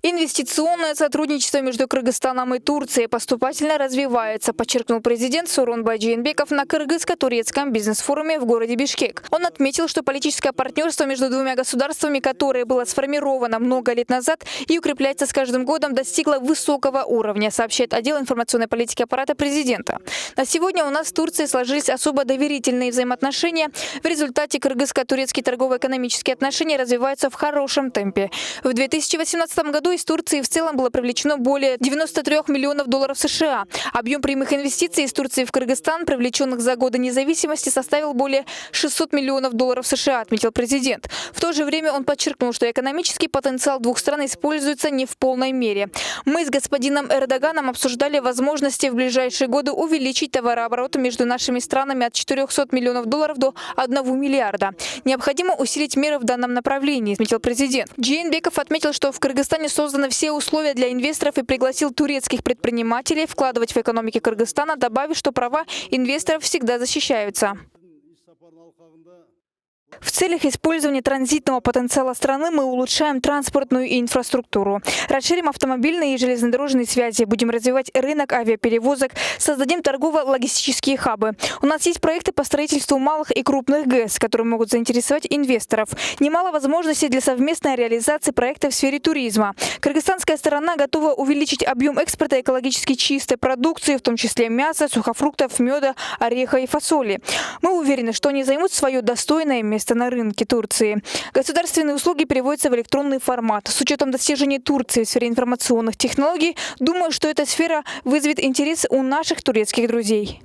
Инвестиционное сотрудничество между Кыргызстаном и Турцией поступательно развивается, подчеркнул президент Сооронбай Жээнбеков на кыргызско-турецком бизнес-форуме в городе Бишкек. Он отметил, что политическое партнерство между двумя государствами, которое было сформировано много лет назад и укрепляется с каждым годом, достигло высокого уровня, сообщает отдел информационной политики аппарата президента. На сегодня у нас в Турции сложились особо доверительные взаимоотношения. В результате кыргызско-турецкие торгово-экономические отношения развиваются в хорошем темпе. В 2018 году из Турции в целом было привлечено более 93 миллионов долларов США. Объем прямых инвестиций из Турции в Кыргызстан, привлеченных за годы независимости, составил более 600 миллионов долларов США, отметил президент. В то же время он подчеркнул, что экономический потенциал двух стран используется не в полной мере. Мы с господином Эрдоганом обсуждали возможности в ближайшие годы увеличить товарооборот между нашими странами от 400 миллионов долларов до 1 миллиарда. Необходимо усилить меры в данном направлении, отметил президент. Жээнбеков отметил, что в Кыргызстане созданы все условия для инвесторов и пригласил турецких предпринимателей вкладывать в экономику Кыргызстана, добавив, что права инвесторов всегда защищаются. В целях использования транзитного потенциала страны мы улучшаем транспортную инфраструктуру, расширим автомобильные и железнодорожные связи, будем развивать рынок авиаперевозок, создадим торгово-логистические хабы. У нас есть проекты по строительству малых и крупных ГЭС, которые могут заинтересовать инвесторов. Немало возможностей для совместной реализации проектов в сфере туризма. Кыргызстанская сторона готова увеличить объем экспорта экологически чистой продукции, в том числе мяса, сухофруктов, меда, ореха и фасоли. Мы уверены, что они займут свое достойное место на рынке Турции. Государственные услуги переводятся в электронный формат. С учетом достижений Турции в сфере информационных технологий, думаю, что эта сфера вызовет интерес у наших турецких друзей.